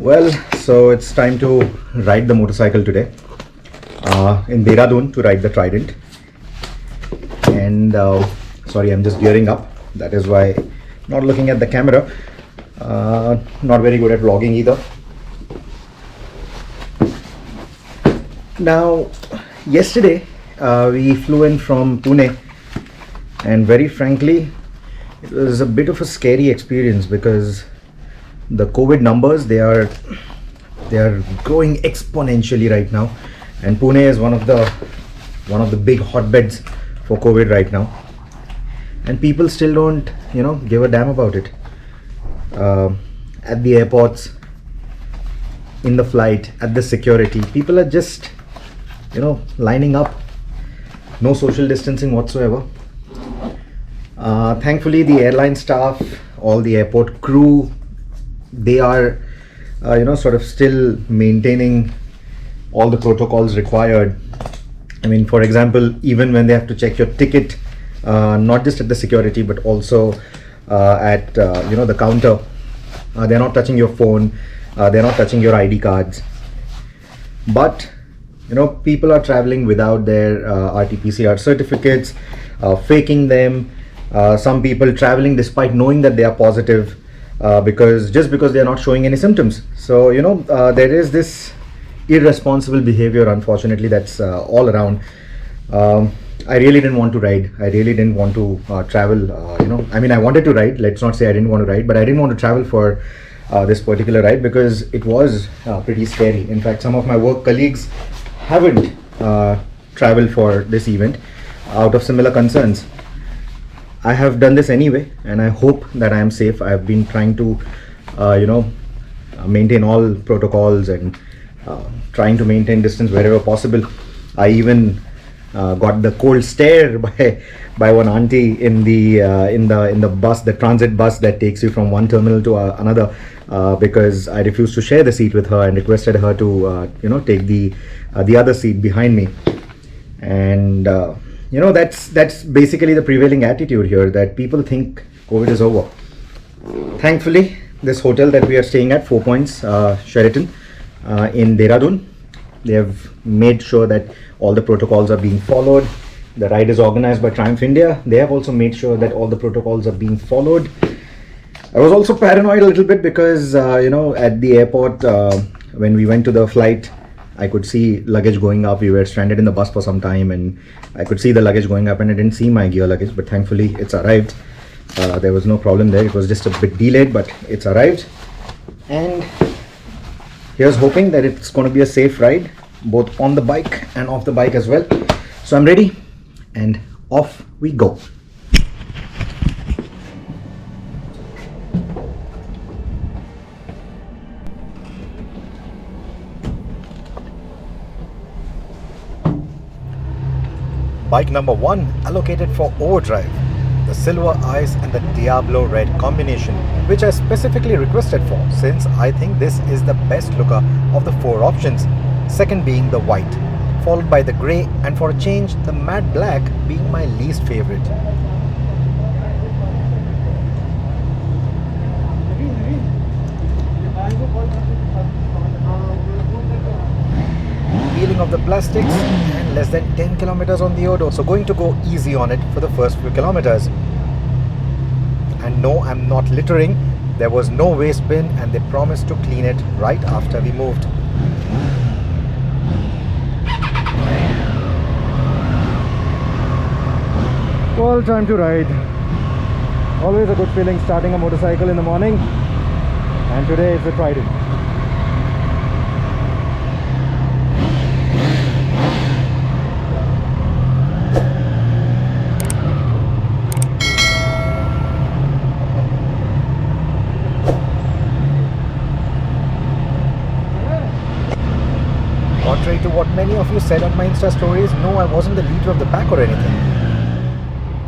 Well, so it's time to ride the motorcycle today in Dehradun to ride the Trident. And sorry, I'm just gearing up. That is why not looking at the camera. Not very good at vlogging either. Now, yesterday we flew in from Pune, and very frankly, it was a bit of a scary experience because the COVID numbers they are growing exponentially right now, and Pune is one of the big hotbeds for COVID right now, and people still don't give a damn about it. At the airports, in the flight, at the security, people are just lining up, no social distancing whatsoever. Thankfully, the airline staff, all the airport crew, they are sort of still maintaining all the protocols required. I mean, for example, even when they have to check your ticket, not just at the security but also at the counter, they're not touching your phone, they're not touching your ID cards. But people are traveling without their RT-PCR certificates, faking them. Some people traveling despite knowing that they are positive, because they're not showing any symptoms. So there is this irresponsible behavior, unfortunately, that's all around. I really didn't want to ride. I really didn't want to travel. I mean, I wanted to ride. Let's not say I didn't want to ride, but I didn't want to travel for this particular ride because it was pretty scary. In fact, some of my work colleagues haven't traveled for this event out of similar concerns. I have done this anyway, and I hope that I am safe. I have been trying to, maintain all protocols and trying to maintain distance wherever possible. I even got the cold stare by one auntie in the bus, the transit bus that takes you from one terminal to another, because I refused to share the seat with her and requested her to take the other seat behind me. And that's basically the prevailing attitude here, that people think COVID is over. Thankfully, this hotel that we are staying at, 4 Points Sheraton in Dehradun, they have made sure that all the protocols are being followed. The ride is organized by Triumph India. They have also made sure that all the protocols are being followed. I was also paranoid a little bit because at the airport, when we went to the flight, I could see luggage going up. We were stranded in the bus for some time, and I could see the luggage going up, and I didn't see my gear luggage, but thankfully it's arrived. There was no problem there. It was just a bit delayed, but it's arrived. And here's hoping that it's going to be a safe ride, both on the bike and off the bike as well. So I'm ready, and off we go. Bike number 1 allocated for overdrive, the Silver Ice and the Diablo Red combination, which I specifically requested for since I think this is the best looker of the 4 options, second being the white, followed by the grey, and for a change the matte black being my least favorite. Peeling of the plastics, and less than 10 kilometers on the odo, so going to go easy on it for the first few kilometers. And no, I'm not littering. There was no waste bin, and they promised to clean it right after we moved. Well, time to ride. Always a good feeling starting a motorcycle in the morning, and today is the Trident. Contrary to what many of you said on my Insta stories, no, I wasn't the leader of the pack or anything.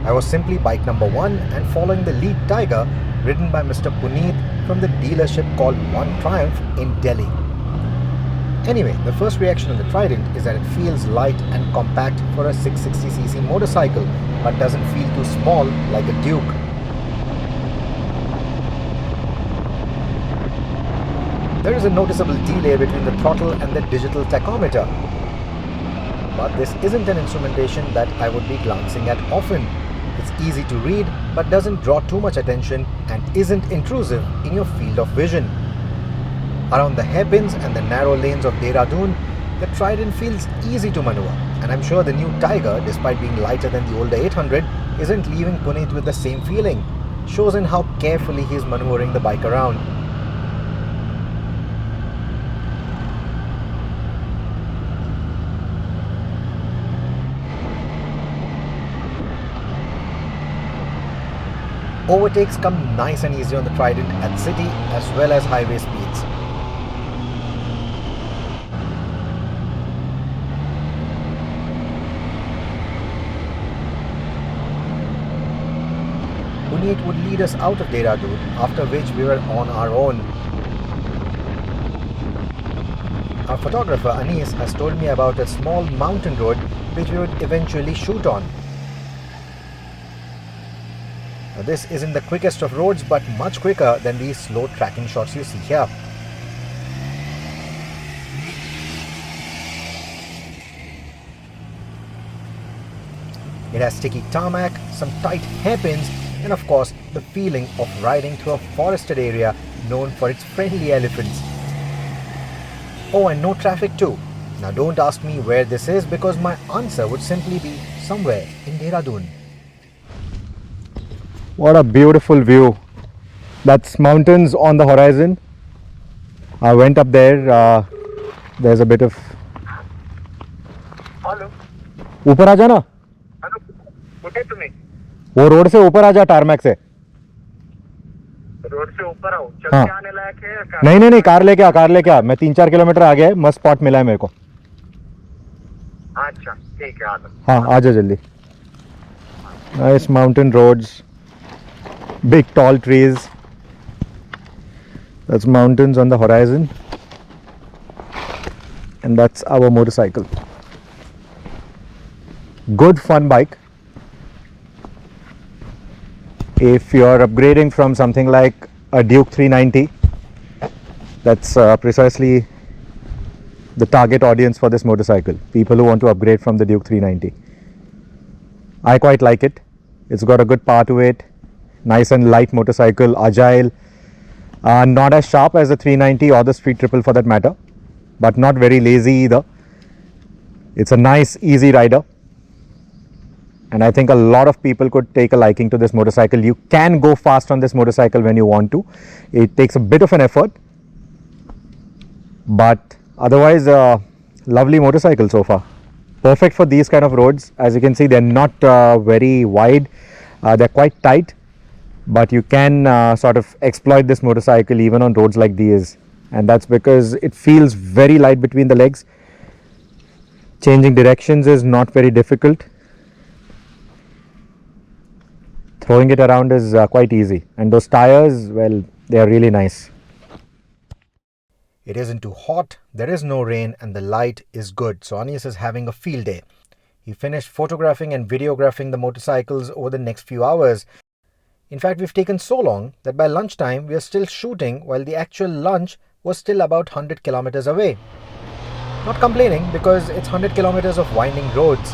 I was simply bike number 1 and following the lead tiger, ridden by Mr. Puneet from the dealership called One Triumph in Delhi. Anyway, the first reaction on the Trident is that it feels light and compact for a 660cc motorcycle, but doesn't feel too small like a Duke. There is a noticeable delay between the throttle and the digital tachometer. But this isn't an instrumentation that I would be glancing at often. It's easy to read but doesn't draw too much attention and isn't intrusive in your field of vision. Around the hairpins and the narrow lanes of Dehradun, the Trident feels easy to maneuver, and I'm sure the new Tiger, despite being lighter than the older 800, isn't leaving Puneet with the same feeling. Shows in how carefully he's maneuvering the bike around. Overtakes come nice and easy on the Trident at city as well as highway speeds. Puneet would lead us out of Dehradun, after which we were on our own. Our photographer Anis has told me about a small mountain road which we would eventually shoot on. Now, this isn't the quickest of roads, but much quicker than these slow tracking shots you see here. It has sticky tarmac, some tight hairpins, and of course the feeling of riding through a forested area known for its friendly elephants. Oh, and no traffic too. Now don't ask me where this is because my answer would simply be somewhere in Dehradun. What a beautiful view. That's mountains on the horizon. I went up there. There's a bit of... hello ऊपर आ जाना. Hello कुठे तुम्ही वो road से ऊपर आ जा, tarmac से. Road से ऊपर आओ चल हाँ. के आने लायक है या कार? नहीं, कार लेके आ, कार लेके आ. मैं 3-4 किलोमीटर आ गया है. मस्त स्पॉट मिला है मेरे को. अच्छा ठीक है आ जाओ. हाँ, आ जा जल्दी. Nice mountain roads. Big tall trees. That's mountains on the horizon. And that's our motorcycle. Good fun bike. If you're upgrading from something like a Duke 390, that's precisely the target audience for this motorcycle. People who want to upgrade from the Duke 390. I quite like it. It's got a good power to it. Nice and light motorcycle, agile. Not as sharp as the 390 or the Street Triple for that matter, but not very lazy either. It's a nice, easy rider. And I think a lot of people could take a liking to this motorcycle. You can go fast on this motorcycle when you want to. It takes a bit of an effort, but otherwise lovely motorcycle so far. Perfect for these kind of roads. As you can see, they're not very wide. They're quite tight, but you can sort of exploit this motorcycle even on roads like these. And that's because it feels very light between the legs. Changing directions is not very difficult. Throwing it around is quite easy. And those tires, well, they are really nice. It isn't too hot, there is no rain, and the light is good, so Anis is having a field day. He finished photographing and videographing the motorcycles over the next few hours. In fact, we've taken so long that by lunchtime we are still shooting while the actual lunch was still about 100 kilometers away. Not complaining because it's 100 kilometers of winding roads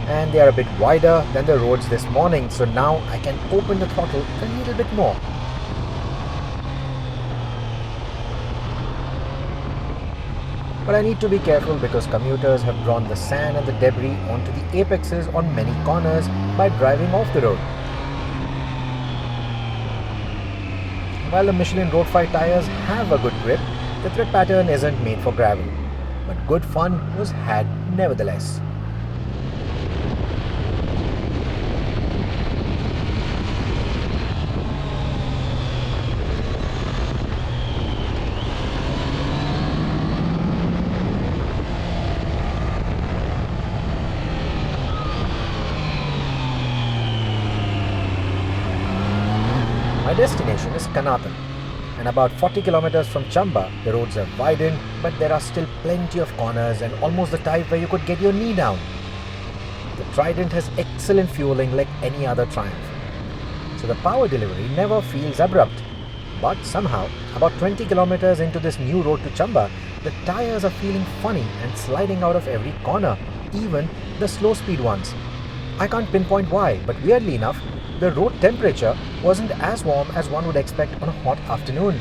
and they are a bit wider than the roads this morning, so now I can open the throttle a little bit more. But I need to be careful because commuters have drawn the sand and the debris onto the apexes on many corners by driving off the road. While the Michelin Road 5 tires have a good grip, the tread pattern isn't made for gravel. But good fun was had nevertheless. My destination is Kanatan, and about 40 kilometers from Chamba, the roads have widened, but there are still plenty of corners and almost the type where you could get your knee down. The Trident has excellent fueling like any other Triumph, so the power delivery never feels abrupt. But somehow, about 20 kilometers into this new road to Chamba, the tires are feeling funny and sliding out of every corner, even the slow speed ones. I can't pinpoint why, but weirdly enough, the road temperature wasn't as warm as one would expect on a hot afternoon.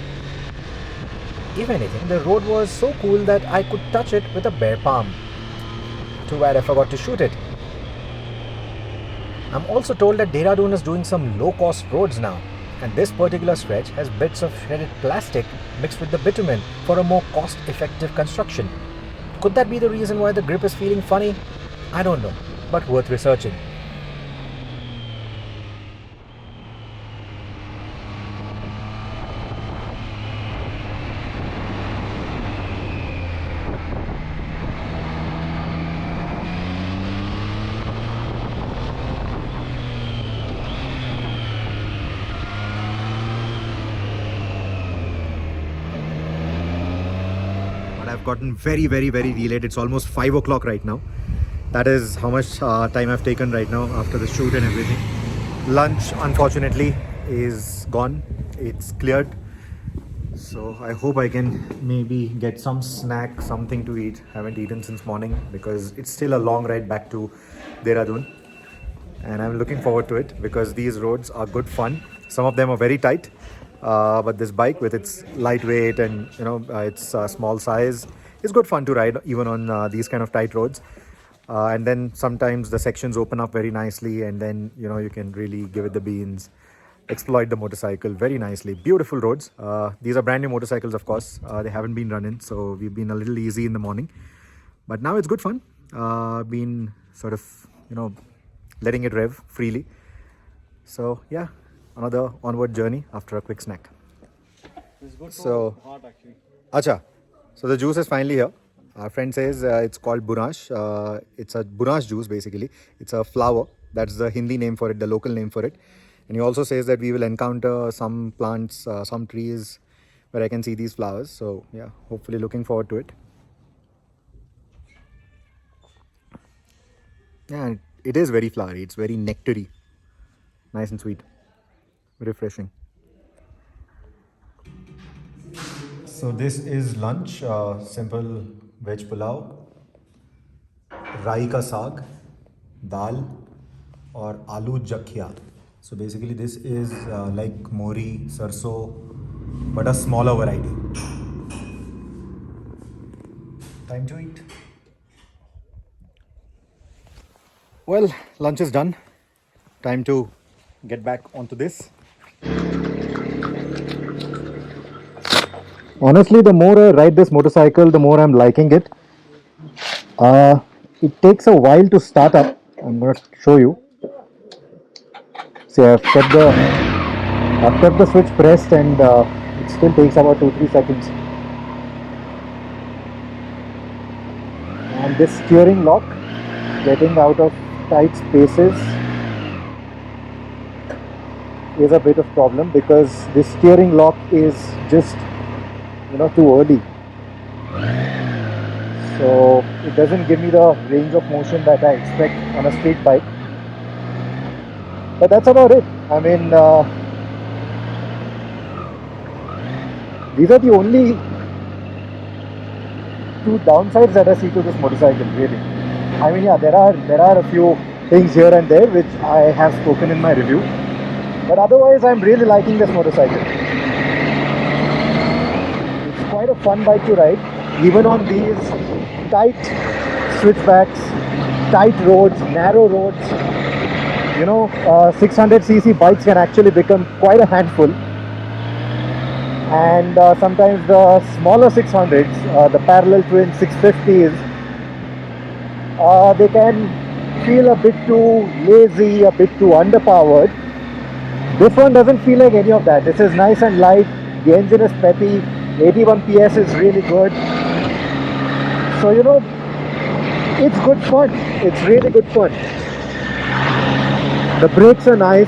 If anything, the road was so cool that I could touch it with a bare palm. Too bad I forgot to shoot it. I'm also told that Dehradun is doing some low-cost roads now, and this particular stretch has bits of shredded plastic mixed with the bitumen for a more cost-effective construction. Could that be the reason why the grip is feeling funny? I don't know, but worth researching. I've gotten very delayed. It's almost 5 o'clock right now. That is how much time I've taken right now after the shoot and everything. Lunch, unfortunately, is gone. It's cleared. So I hope I can maybe get some snack, something to eat. Haven't eaten since morning because it's still a long ride back to Dehradun. And I'm looking forward to it because these roads are good fun. Some of them are very tight. But this bike with its lightweight and its small size is good fun to ride even on these kind of tight roads. And then sometimes the sections open up very nicely and then you can really give it the beans, exploit the motorcycle very nicely. Beautiful roads. These are brand new motorcycles, of course. They haven't been running, so we've been a little easy in the morning, but now it's good fun. Been sort of letting it rev freely. So yeah, another onward journey after a quick snack. So acha, so the juice is finally here. Our friend says it's called Bunash. It's a Bunash juice basically. It's a flower. That's the Hindi name for it, the local name for it. And he also says that we will encounter some plants, some trees where I can see these flowers. So yeah, hopefully looking forward to it. Yeah, it is very flowery. It's very nectary. Nice and sweet. Refreshing. So this is lunch. Simple veg pulao, rai ka saag, dal, or aloo jakhia. So basically this is like mori, sarso, but a smaller variety. Time to eat. Well, lunch is done. Time to get back onto this. Honestly, the more I ride this motorcycle, the more I'm liking it. It takes a while to start up. I'm going to show you. See, I've kept the switch pressed and it still takes about 2-3 seconds. And this steering lock, getting out of tight spaces is a bit of problem because this steering lock is just too early, so it doesn't give me the range of motion that I expect on a street bike. But that's about it. I mean, these are the only two downsides that I see to this motorcycle, really. I mean, yeah, there are a few things here and there which I have spoken in my review, but otherwise I'm really liking this motorcycle. Quite a fun bike to ride, even on these tight switchbacks, tight roads, narrow roads. 600cc bikes can actually become quite a handful, and sometimes the smaller 600s, the parallel twin 650s, they can feel a bit too lazy, a bit too underpowered. This one doesn't feel like any of that. This is nice and light, the engine is peppy, 81 PS is really good. So it's good fun. It's really good fun. The brakes are nice.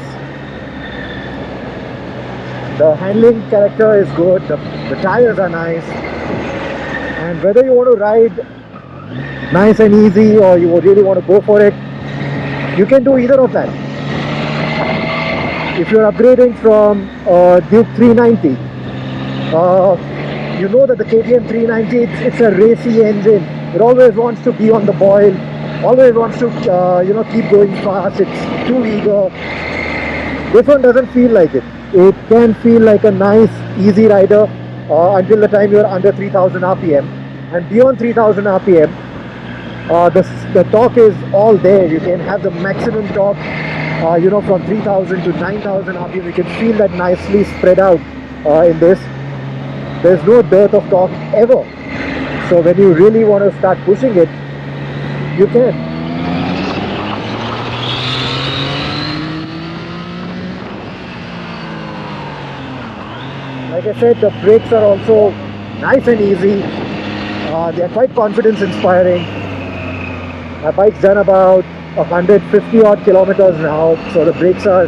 The handling character is good. The tires are nice. And whether you want to ride nice and easy or you really want to go for it, you can do either of that. If you're upgrading from Duke 390 You know that the KTM 390, it's a racy engine. It always wants to be on the boil, always wants to keep going fast. It's too eager. This one doesn't feel like it. It can feel like a nice, easy rider until the time you're under 3000 RPM. And beyond 3000 RPM, the torque is all there. You can have the maximum torque, from 3000 to 9000 RPM. You can feel that nicely spread out in this. There's no dearth of torque ever. So when you really want to start pushing it, you can. Like I said, the brakes are also nice and easy. They are quite confidence inspiring. My bike's done about 150 odd kilometers now, so the brakes are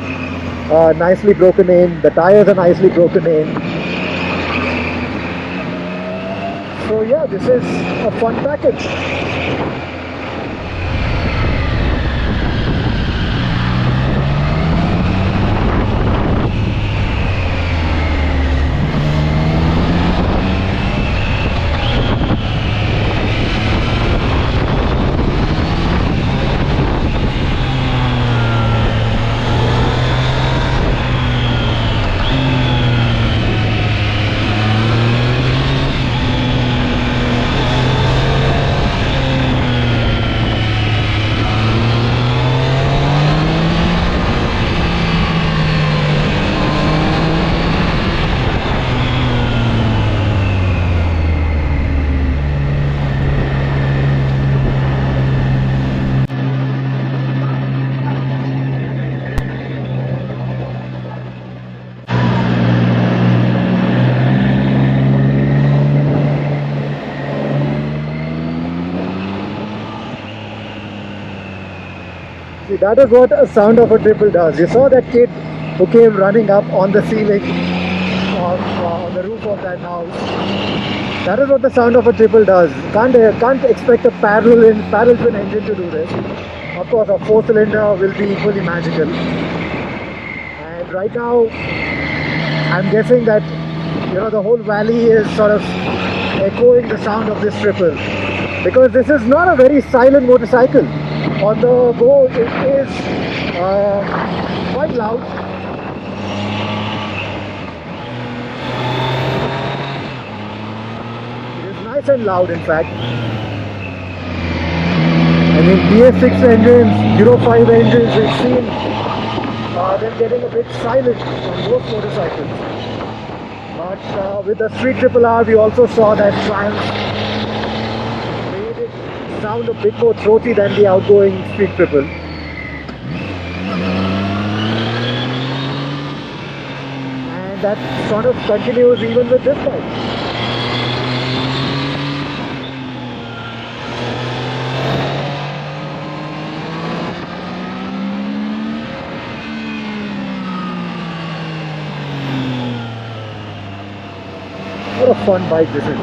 nicely broken in, the tires are nicely broken in. So yeah, this is a fun package. See, that is what a sound of a triple does. You saw that kid who came running up on the ceiling on the roof of that house. That is what the sound of a triple does. Can't expect a parallel twin engine to do this. Of course, a 4-cylinder will be equally magical. And right now, I'm guessing that the whole valley is sort of echoing the sound of this triple, because this is not a very silent motorcycle. On the go, it is quite loud. It is nice and loud, in fact. I mean, BS6 engines, Euro 5 engines, we've seen them getting a bit silent on most motorcycles. But with the Street Triple R, we also saw that Triumph made it sound a bit more throaty than the outgoing Street Triple. And that sort of continues even with this bike. What a fun bike this is.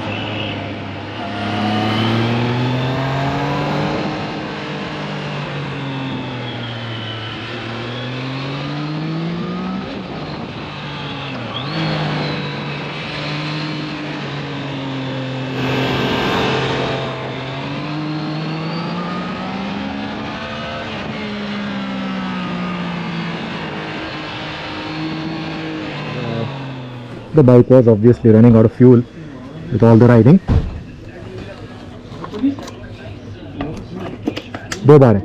The bike was obviously running out of fuel with all the riding. दो बार है.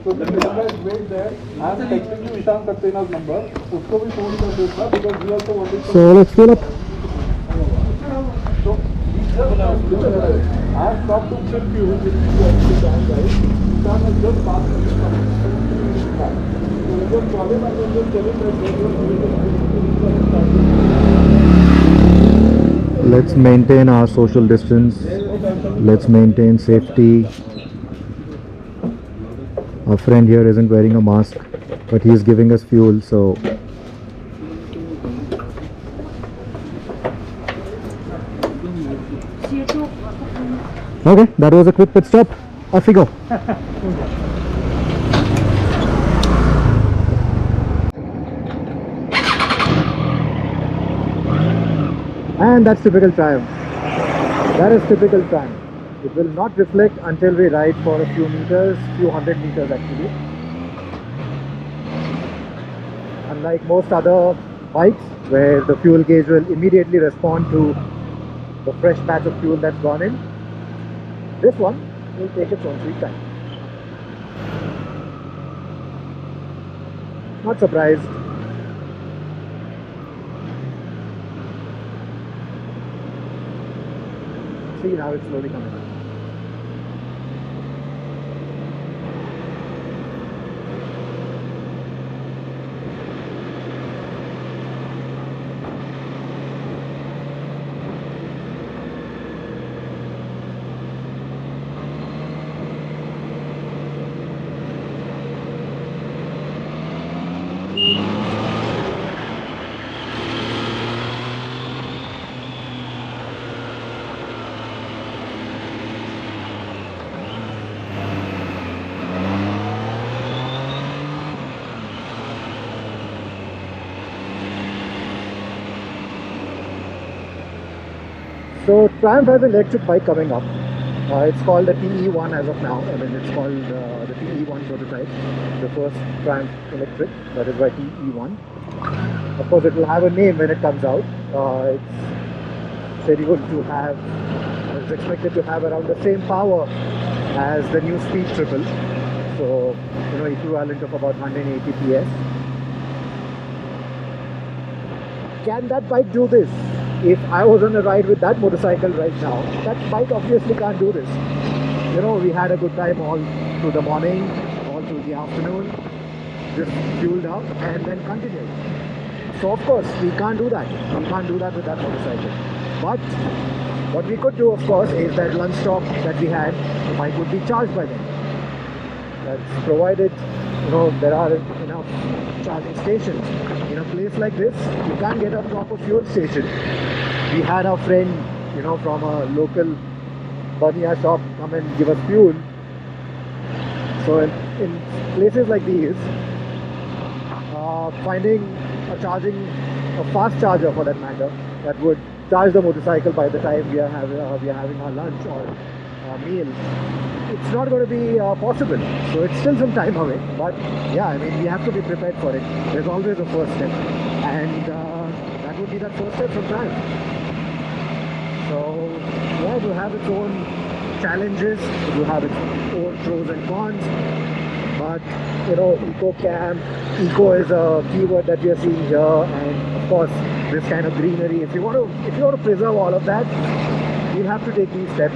So the number is made there. I am texting you Ishan Saksena's number. उसको भी phone कर देना because we also wanted to. So let's fill up. So I have stopped to check you with Ishan guys. Ishan has just passed me. So just call him and just tell him that Let's maintain our social distance. Let's maintain safety. Our friend here isn't wearing a mask, but he is giving us fuel, so okay, that was a quick pit stop. Off we go. And that's typical Triumph. That is typical Triumph. It will not reflect until we ride for a few meters, few hundred meters actually. Unlike most other bikes where the fuel gauge will immediately respond to the fresh batch of fuel that's gone in, this one will take its own sweet time. Not surprised. See, now it's slowly coming up. So Triumph has an electric bike coming up. It's called the TE1 as of now. I mean, it's called the TE1 prototype, the first Triumph electric. That is why TE1. Of course, it will have a name when it comes out. It's scheduled to have, it's expected to have around the same power as the new Speed Triple. So, you know, equivalent of about 180 PS. Can that bike do this? If I was on a ride with that motorcycle right now, that bike obviously can't do this. You know, we had a good time all through the morning, all through the afternoon, just fueled up and then continued. So of course, we can't do that. We can't do that with that motorcycle. But what we could do, of course, is that lunch stop that we had, the bike would be charged by then. That's provided, you know, there are enough charging stations. In a place like this, you can't get a proper fuel station. We had our friend, you know, from a local Bania shop come and give us fuel. So in places like these, finding a fast charger for that matter, that would charge the motorcycle by the time we are having our lunch or our meal, it's not going to be possible. So it's still some time away. But yeah, I mean, we have to be prepared for it. There's always a first step, and that would be that first step from Triumph. So yeah, it will have its own challenges, it will have its own pros and cons. But you know, eco is a keyword that we are seeing here, and of course this kind of greenery. If you want to preserve all of that, you'll have to take these steps.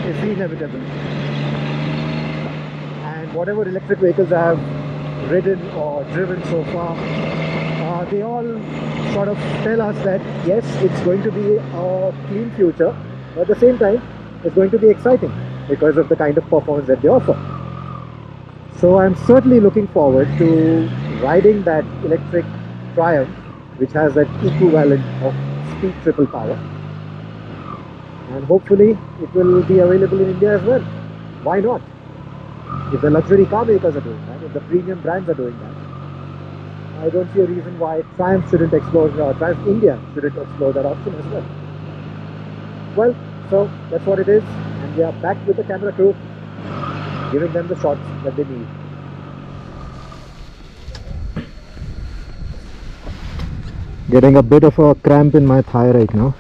It's inevitable. And whatever electric vehicles I have ridden or driven so far, they all sort of tell us that yes, it's going to be a clean future, but at the same time it's going to be exciting because of the kind of performance that they offer. So I'm certainly looking forward to riding that electric Triumph, which has that equivalent of Speed Triple power, and hopefully it will be available in India as well. Why not? If the luxury car makers are doing that, if the premium brands are doing that, I don't see a reason why Triumph shouldn't explore, Triumph India shouldn't explore that option as well. Well, so that's what it is, and we are back with the camera crew, giving them the shots that they need. Getting a bit of a cramp in my thigh right now.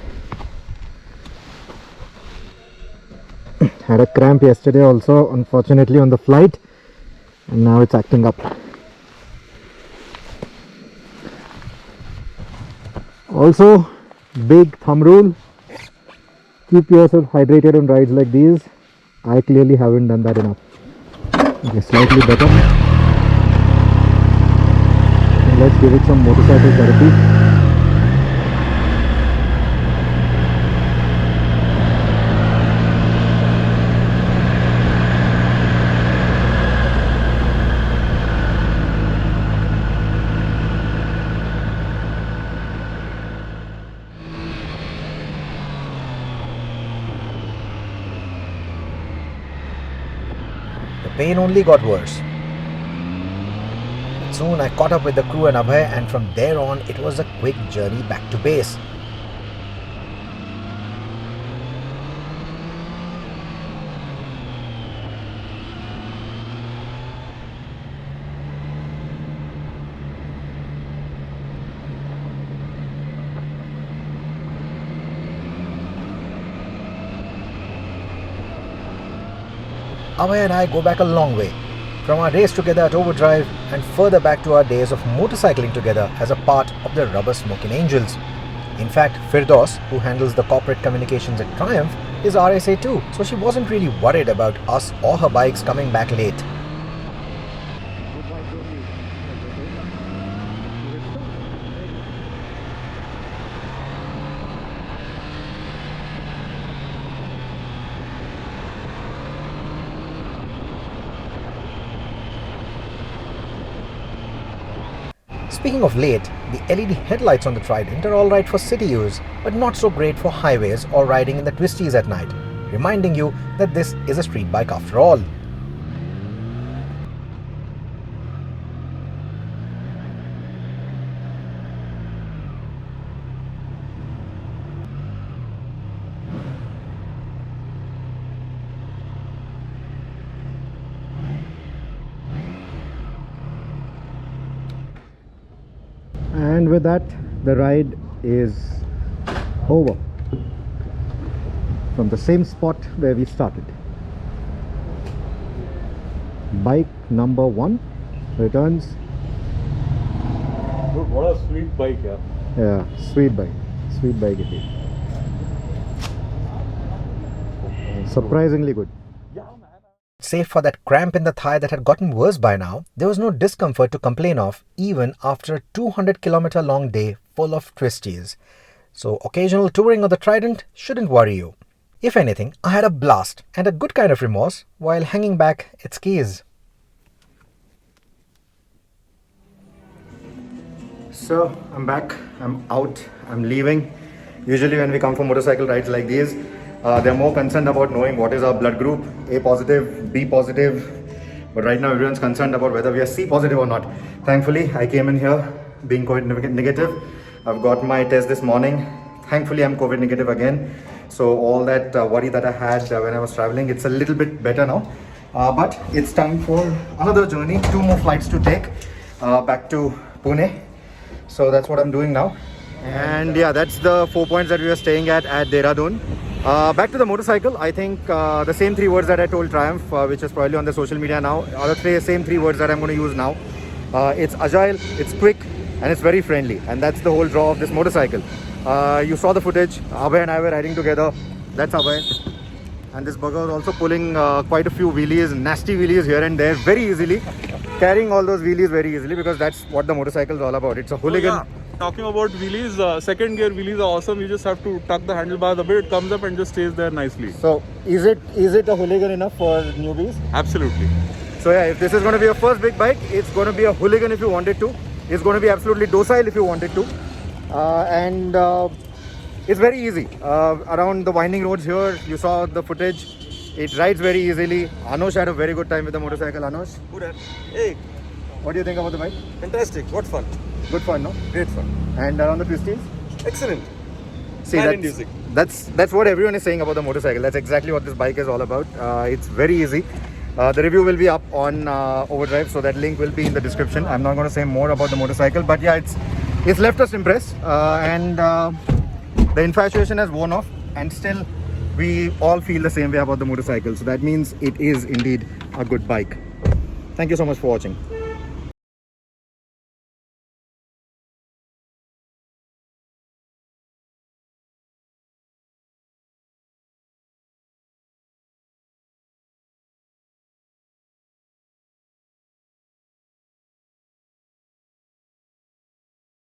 Had a cramp yesterday also, unfortunately, on the flight, and now it's acting up. Also, big thumb rule: keep yourself hydrated on rides like these. I clearly haven't done that enough. Okay, slightly better. And let's give it some motorcycle therapy. The pain only got worse. Soon I caught up with the crew and Abhay, and from there on it was a quick journey back to base. Abhay and I go back a long way. From our days together at Overdrive and further back to our days of motorcycling together as a part of the Rubber Smoking Angels. In fact, Firdaus, who handles the corporate communications at Triumph, is RSA too, so she wasn't really worried about us or her bikes coming back late. Speaking of late, the LED headlights on the Trident are alright for city use, but not so great for highways or riding in the twisties at night, reminding you that this is a street bike after all. And with that, the ride is over from the same spot where we started. Bike number 1 returns. Dude, what a sweet bike, yeah. Yeah, sweet bike indeed. Surprisingly good. Save for that cramp in the thigh that had gotten worse by now, there was no discomfort to complain of even after a 200-kilometer long day full of twisties. So occasional touring of the Trident shouldn't worry you. If anything, I had a blast and a good kind of remorse while hanging back its keys. So I'm back, I'm out, I'm leaving. Usually when we come for motorcycle rides like these, they're more concerned about knowing what is our blood group, A positive, B positive. But right now everyone's concerned about whether we are C positive or not. Thankfully, I came in here being COVID negative. I've got my test this morning. Thankfully, I'm COVID negative again. So all that worry that I had when I was traveling, it's a little bit better now. But it's time for another journey, 2 more flights to take back to Pune. So that's what I'm doing now. And yeah, that's the 4 points that we were staying at Dehradun. Back to the motorcycle, I think the same 3 words that I told Triumph, which is probably on the social media now, are the same 3 words that I'm going to use now. It's agile, it's quick, and it's very friendly. And that's the whole draw of this motorcycle. You saw the footage, Abhay and I were riding together. That's Abhay. And this bugger was also pulling quite a few wheelies, nasty wheelies here and there very easily. Carrying all those wheelies very easily because that's what the motorcycle is all about. It's a hooligan. Oh, yeah. Talking about wheelies, second gear wheelies are awesome. You just have to tuck the handlebars a bit, it comes up and just stays there nicely. So is it a hooligan enough for newbies? Absolutely. So yeah, if this is going to be your first big bike, it's going to be a hooligan if you want it to. It's going to be absolutely docile if you want it to. And it's very easy. Around the winding roads here, you saw the footage. It rides very easily. Anosh had a very good time with the motorcycle. Anosh, Good. Hey, what do you think about the bike? fantastic. What fun. Good fun, no? Great fun. And around the twisties? Excellent. See, Mind-inducing. that's what everyone is saying about the motorcycle. That's exactly what this bike is all about. It's very easy. The review will be up on Overdrive, so that link will be in the description. I'm not going to say more about the motorcycle, but yeah, it's left us impressed, and the infatuation has worn off, and still we all feel the same way about the motorcycle. So that means it is indeed a good bike. Thank you so much for watching.